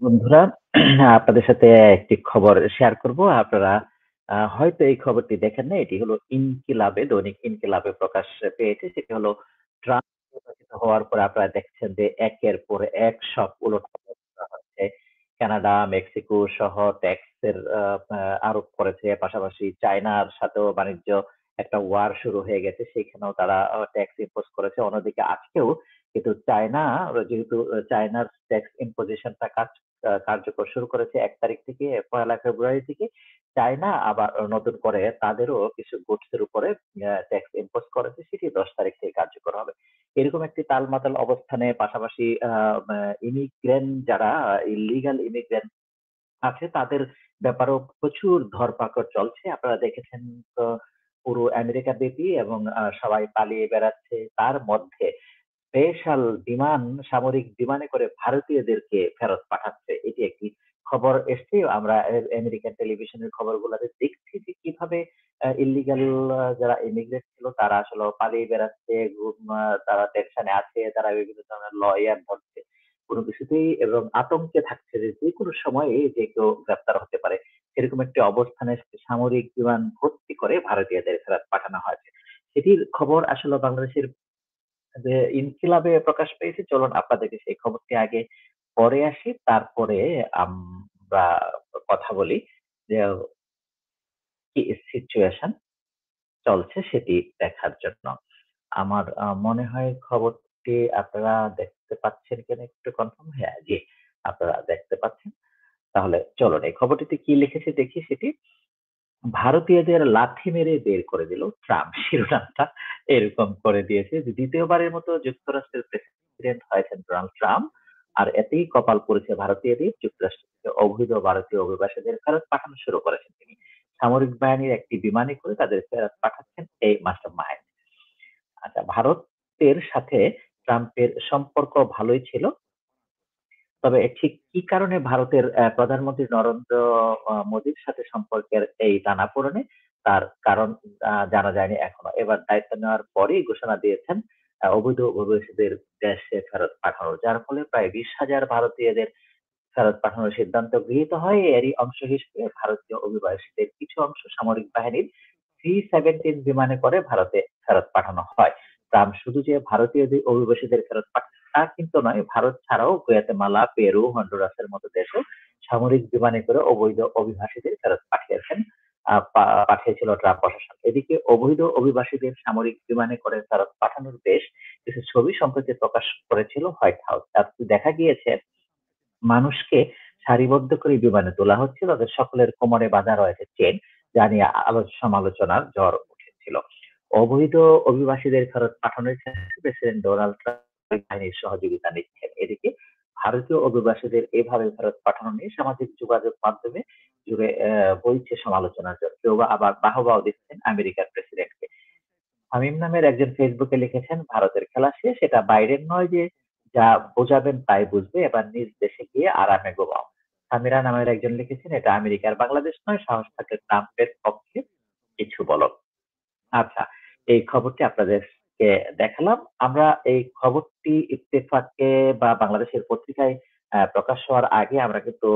বন্ধুরা, আপনাদের সাথে একটি খবর শেয়ার করব। আপনারা হয়তো এই খবরটি দেখেন নাই। এটি হলো ইনকিলাবে, দৈনিক ইনকিলাবে প্রকাশ পেয়েছে। সেটি হলো ট্রাম্প নির্বাচিত হওয়ার পরে আপনারা দেখছেন যে একের পর এক সব উলটপালট করা হচ্ছে। কানাডা, মেক্সিকো সহ ট্যাক্সের আরোপ করেছে। পাশাপাশি চায়নার সাথেও বাণিজ্য একটা ওয়ার শুরু হয়ে গেছে। সেখানেও তারা ট্যাক্স ইম্পোজ করেছে। অন্যদিকে আজকেও কিন্তু চায়না, যেহেতু চায়নার ট্যাক্স ইম্পোজিশনটা কার্যকর শুরু করেছে ১ তারিখ থেকে ১লা ফেব্রুয়ারি থেকে। চায়না আবার নতুন করে তাদেরও কিছু গুডস এর উপরে ট্যাক্স ইম্পোজ করেছে, সেটি ১০ তারিখ থেকে কার্যকর হবে। এরকম একটি টালমাটাল অবস্থানে পাশাপাশি ইমিগ্রেন্ট যারা ইলিগাল ইমিগ্রেন্ট আছে তাদের ব্যাপারেও প্রচুর ধরপাকড় চলছে। আপনারা দেখেছেন তো পুরো আমেরিকা ব্যাপী এবং সবাই পালিয়ে বেড়াচ্ছে। তার মধ্যে স্পেশাল বিমান, সামরিক বিমানে করে ভারতীয়দেরকে ফেরত পাঠাচ্ছে। এটি একটি খবর এসছে। আমরা আমেরিকান টেলিভিশনের খবরগুলোতে দেখছি যে কিভাবে ইল্লিগাল যারা ইমিগ্রেন্ট ছিল তারা আসলে পালিয়ে বেড়াচ্ছে, তারা টেনশনে আছে, তারা বিভিন্ন ধরনের লয়ার ধরছে। কোনো কিছুতেই এবং আতঙ্কে থাকছে যে যেকোনো সময়ে যে কেউ গ্রেপ্তার হতে পারে। এরকম একটি অবস্থানে সামরিক বিমান ভর্তি করে ভারতীয়দের ফেরত পাঠানো হয়েছে। সেটির খবর আসলে বাংলাদেশের যে ইনকিলাবে প্রকাশ পেয়েছে। চলুন আপনাদেরকে সেই খবরটি আগে পড়ে আসি, তারপরে আমরা কথা বলি যে কি সিচুয়েশন চলছে সেটি দেখার জন্য। আমার মনে হয় খবরটি আপনারা দেখতে পাচ্ছেন কিনা একটু কনফার্ম? হ্যাঁ, জি, আপনারা দেখতে পাচ্ছেন। তাহলে চলুন এই খবরটিতে কি লিখেছে দেখি সেটি। ভারতীয়দের লাথি মেরে বের করে দিল ট্রাম্প, শিরোনামটা এরকম করে দিয়েছে যে দ্বিতীয়বারের মতো যুক্তরাষ্ট্রের প্রেসিডেন্ট হয়েছেন ডোনাল্ড ট্রাম্প। আর এতেই কপাল পড়েছে ভারতীয়দের। যুক্তরাষ্ট্র থেকে অবৈধ ভারতীয় অভিবাসীদের ফেরত পাঠানো শুরু করেছেন তিনি। সামরিক বাহিনীর একটি বিমানে করে তাদের ফেরত পাঠাচ্ছেন এই মাস্টার মাইন্ড। আচ্ছা, ভারতের সাথে ট্রাম্পের সম্পর্ক ভালোই ছিল। তবে ঠিক কি কারণে ভারতের প্রধানমন্ত্রী নরেন্দ্র মোদীর সাথে সম্পর্কের এই টানাপোড়েনে, তার কারণ জানা যায়নি এখনো। এবার দায়িত্ব নেওয়ার পরেই ঘোষণা দিয়েছেন অবৈধ অভিবাসীদের দেশে ফেরত পাঠানোর, যার ফলে প্রায় ২০,০০০ ভারতীয়দের ফেরত পাঠানোর সিদ্ধান্ত গৃহীত হয়। এরই অংশ হিসেবে ভারতীয় অভিবাসীদের কিছু অংশ সামরিক বাহিনীর C-17 বিমানে করে ভারতে ফেরত পাঠানো হয়। ট্রাম্প শুধু যে ভারতীয় অভিবাসীদের ফেরত পাঠান তা কিন্তু নয়, ভারত ছাড়াও গুয়াতেমালা, পেরু, হন্ডুরাসের মতো দেশেও সামরিক বিমানে করে অবৈধ অভিবাসীদের ফেরত পাঠিয়েছেন, পাঠিয়েছিল ট্রাম্প প্রশাসন। এদিকে অবৈধ অভিবাসীদের সামরিক বিমানে করে ফেরত পাঠানোর বেশ কিছু ছবি সম্প্রতি প্রকাশ করেছিল হোয়াইট হাউস। তাতে দেখা গিয়েছে মানুষকে সারিবদ্ধ করে বিমানে তোলা হচ্ছে, তাদের সকলের কোমরে বাঁধা রয়েছে চেন, যা নিয়ে সমালোচনার ঝড় উঠেছিল। অবৈধ অভিবাসীদের ফেরত পাঠানোর ক্ষেত্রে প্রেসিডেন্ট ডোনাল্ড ট্রাম্প বাহিনীর সহযোগিতা নিচ্ছেন। এদিকে ভারতীয় অভিবাসীদের এভাবে ফেরত পাঠানো নিয়ে সামাজিক যোগাযোগ মাধ্যমে জুড়ে বইছে সমালোচনার জন্য। কেউ বা আবার বাহবাও দিচ্ছেন আমেরিকার প্রেসিডেন্টকে। শামীম নামের একজন ফেসবুকে লিখেছেন, ভারতের খেলা শেষ, এটা বাইরের নয় যে যা বোঝাবেন তাই বুঝবে, এবার নিজ দেশে গিয়ে আরামে ঘুমাও। সামিরা নামের একজন লিখেছেন, এটা আমেরিকার বাংলাদেশ নয়, সাহস থাকলে ট্রাম্পের পক্ষে কিছু বলো। আচ্ছা, এই খবরটি আপনাদেরকে দেখালাম। আমরা এই খবরটি ইত্তেফাকে বা বাংলাদেশের পত্রিকায় প্রকাশ হওয়ার আগে আমরা কিন্তু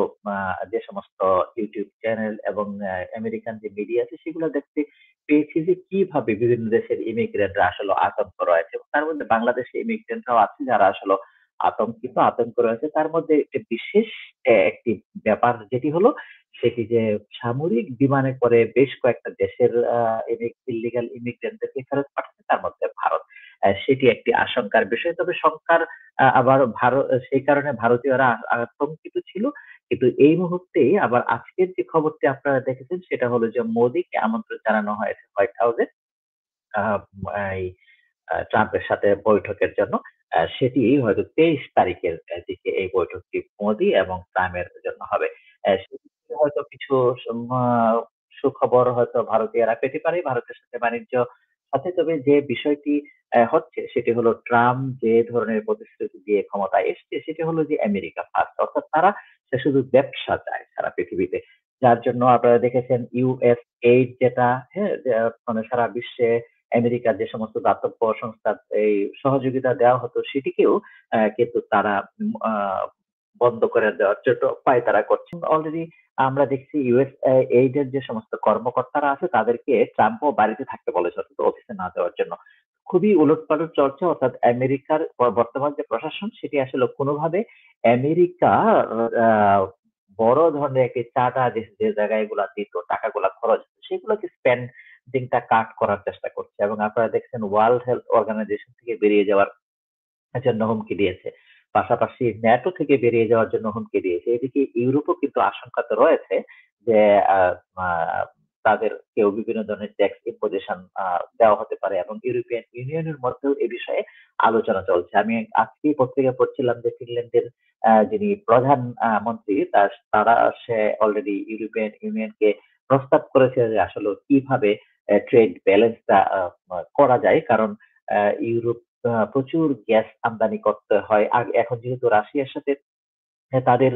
যে সমস্ত ইউটিউব চ্যানেল এবং আমেরিকান যে মিডিয়া আছে সেগুলো দেখতে পেয়েছি যে কিভাবে বিভিন্ন দেশের ইমিগ্রেন্টরা আসলে আতঙ্ক রয়েছে, এবং তার মধ্যে বাংলাদেশি ইমিগ্রেন্টরাও আছে যারা আসলে আতঙ্ক রয়েছে। তার মধ্যে একটি বিশেষ একটি ব্যাপার যেটি হলো সেটি যে সামরিক বিমানে করে বেশ কয়েকটা দেশের ইলিগাল ইমিগ্রেন্টদেরকে ফেরত পাঠাচ্ছে, তার মধ্যে ভারত। সেটি একটি আশঙ্কার বিষয়। তবে শঙ্কার আবার ভারত, সেই কারণে ভারতীয়রা আতঙ্কিত ছিল। কিন্তু এই মুহূর্তে আবার আজকের যে খবরটি আপনারা দেখেছেন সেটা হলো যে মোদীকে আমন্ত্রণ জানানো হয়েছে হোয়াইট হাউসে আহ, এই ট্রাম্পের সাথে বৈঠকের জন্য। সেটি হয়তো ২৩ তারিখের দিকে এই বৈঠকটি মোদি এবং ট্রাম্পের জন্য হবে। সেক্ষেত্রে হয়তো কিছু সুখবর হয়তো ভারতীয়রা পেতে পারে ভারতের সাথে বাণিজ্য সাথে। তবে যে বিষয়টি হচ্ছে সেটি হলো ট্রাম্প যে ধরনের প্রতিশ্রুতি দিয়ে ক্ষমতায় এসছে সেটি হলো যে আমেরিকা ফার্স্ট, অর্থাৎ তারা সে শুধু ব্যবসা চায় সারা পৃথিবীতে। যার জন্য আপনারা দেখেছেন ইউএস এইড যেটা, হ্যাঁ, মানে সারা বিশ্বে আমেরিকার যে সমস্ত দাতব্য সংস্থা এই সহযোগিতা দেওয়া হতো সেটিকেও কিন্তু তারা বন্ধ করে দেওয়ার জন্য পায়তারা করছে। অলরেডি আমরা দেখছি ইউএস এইড এর যে সমস্ত কর্মকর্তারা আছে তাদেরকে ট্রাম্পও বাড়িতে থাকতে বলেছে, অন্তত অফিসে না যাওয়ার জন্য। খুবই উলটপালট চলছে, অর্থাৎ আমেরিকার বর্তমান যে প্রশাসন সেটি আসলে কোনোভাবে আমেরিকা আহ, বড় ধরনের একটি চাঁদা যে জায়গাগুলো দিত, টাকাগুলা খরচ হতো, সেগুলোকে স্পেন্ডিংটা কাট করার চেষ্টা করছে। এবং আপনারা দেখছেন ওয়ার্ল্ড হেলথ অর্গানাইজেশন থেকে বেরিয়ে যাওয়ার জন্য হুমকি দিয়েছে। পাশাপাশি ন্যাটো থেকে বেরিয়ে যাওয়ার জন্য হুমকি দিয়েছে। এদিকে ইউরোপও কিন্তু আশঙ্কাতে রয়েছে যে আহ, আহ, তাদের কেউ বিভিন্ন ধরনের ট্যাক্স ইম্পোজিশন দেওয়া হতে পারে, এবং ইউরোপিয়ান ইউনিয়নের মধ্যেও এ বিষয়ে আলোচনা চলছে। আমি আজকেই পত্রিকা পড়ছিলাম যে ফিনল্যান্ডের যিনি প্রধান মন্ত্রী তারা সে অলরেডি ইউরোপিয়ান ইউনিয়নকে প্রস্তাব করেছে যে আসলে কিভাবে ট্রেড ব্যালেন্সটা করা যায়, কারণ ইউরোপ প্রচুর গ্যাস আমদানি করতে হয়। আর এখন যেহেতু রাশিয়ার সাথে তাদের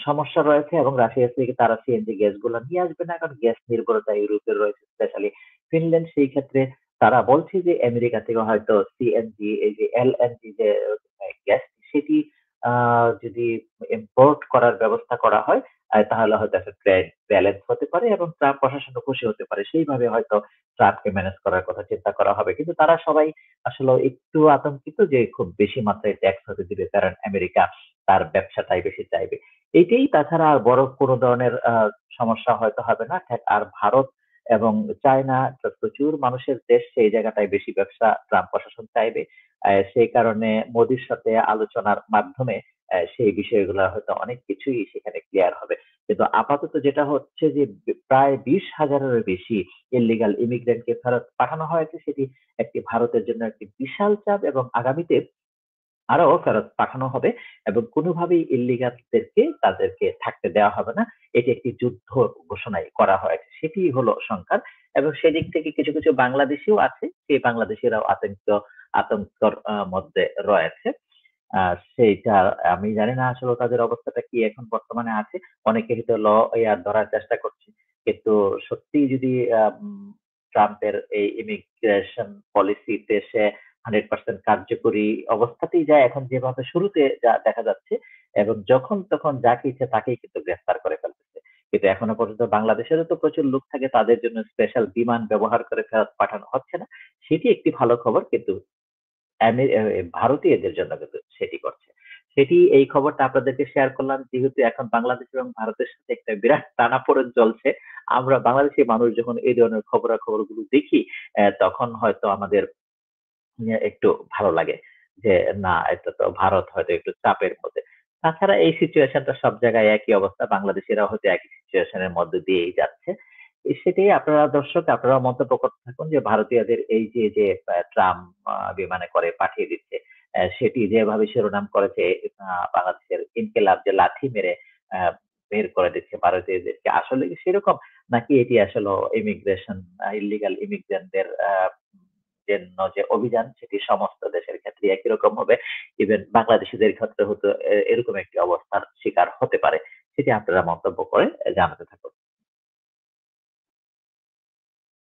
সমস্যা রয়েছে, এবং রাশিয়া থেকে তারা সিএনজি গ্যাস গুলো নিয়ে আসবে না, কারণ গ্যাস নির্ভরতা ইউরোপের রয়েছে, স্পেশালি ফিনল্যান্ড। সেই ক্ষেত্রে তারা বলছে যে আমেরিকা থেকে হয়তো সিএনজি, এই যে এলএনজি যে গ্যাস, সেটি যদি ইম্পোর্ট করার ব্যবস্থা করা হয়, তাহলে হয়তো একটা ট্রেড ব্যালেন্স হতে পারে এবং ট্রাম্প প্রশাসনও খুশি হতে পারে। সেইভাবে হয়তো ট্রাম্পকে ম্যানেজ করার কথা চিন্তা করা হবে। কিন্তু তারা সবাই আসলে একটু আতঙ্কিত যে খুব বেশি মাত্রায় ট্যাক্স হতে দিবে, কারণ আমেরিকা তার ব্যবসাটাই বেশি চাইবে। এইটাই, তাছাড়া আর বড় কোনো ধরনের সমস্যা হয়তো হবে না। আর ভারত এবং চায়না তো প্রচুর মানুষের দেশ, সেই জায়গাটায় বেশি ব্যবসা ট্রাম্প প্রশাসন চাইবে। সেই কারণে মোদির সাথে আলোচনার মাধ্যমে সেই বিষয়গুলো হয়তো অনেক কিছুই সেখানে ক্লিয়ার হবে। কিন্তু আপাতত যেটা হচ্ছে যে প্রায় 20,000-এরও বেশি ইলিগাল ইমিগ্রেন্টকে ফেরত পাঠানো হয়েছে, সেটি একটি ভারতের জন্য একটি বিশাল চাপ, এবং আগামীতে আরো ফেরত পাঠানো হবে, এবং কোনোভাবেই ইল্লিগালদেরকে তাদেরকে থাকতে দেওয়া হবে না। এটি একটি যুদ্ধ ঘোষণাই করা হয়েছে, সেটি হলো সংখ্যার। এবং সেদিক থেকে কিছু কিছু বাংলাদেশিও আছে, সেই বাংলাদেশিরাও আতঙ্কর মধ্যে রয়েছে। সেইটা আমি জানি না আসলে তাদের অবস্থাটা কি এখন বর্তমানে আছে। অনেকে হয়তো ল ইয়ার ধরার চেষ্টা করছে, কিন্তু সত্যি যদি ট্রাম্পের এই ইমিগ্রেশন পলিসিতে সে 100% কার্যকরী অবস্থাতেই যায়, এখন যেভাবে শুরুতে যা দেখা যাচ্ছে, এবং যখন তখন যাকে ইচ্ছে তাকেই কিন্তু গ্রেফতার করে ফেলতেছে। কিন্তু এখনো পর্যন্ত বাংলাদেশেরও তো প্রচুর লোক থাকে, তাদের জন্য স্পেশাল বিমান ব্যবহার করে ফেরত পাঠানো হচ্ছে না। সেটি একটি ভালো খবর, কিন্তু ভারতীয়দের জন্য কিন্তু সেটি করছে। সেটি, এই খবরটা আপনাদেরকে শেয়ার করলাম, যেহেতু এখন বাংলাদেশ এবং ভারতের সাথে একটা বিরাট টানাপোড়েন চলছে। আমরা বাংলাদেশি মানুষ যখন এই ধরনের খবরাখবরগুলো দেখি, তখন হয়তো আমাদের একটু ভালো লাগে যে না, এটা তো ভারত হয়তো একটু চাপের মধ্যে। তাছাড়া এই সিচুয়েশনটা সব জায়গায় একই অবস্থা, বাংলাদেশিরাও হয়তো একই সিচুয়েশনের মধ্যে দিয়েই যাচ্ছে। সেটাই, আপনারা দর্শক আপনারা মন্তব্য করতে থাকুন যে ভারতীয়দের এই যে যে ট্রাম বিমানে করে পাঠিয়ে দিচ্ছে, সেটি যেভাবে শিরোনাম করেছে, বাংলাদেশের ইনকিলাব যে লাথি মেরে আহ, বের করে দিচ্ছে ভারতীয়দেরকে, আসলে কি সেরকম, নাকি এটি আসলে ইমিগ্রেশন ইলিগাল ইমিগ্রেন্টদের জন্য যে অভিযান সেটি সমস্ত দেশের ক্ষেত্রে একই রকম হবে, ইভেন বাংলাদেশিদের ক্ষেত্রে হতো এরকম একটি অবস্থার শিকার হতে পারে। সেটি আপনারা মন্তব্য করে জানাতে থাকুন।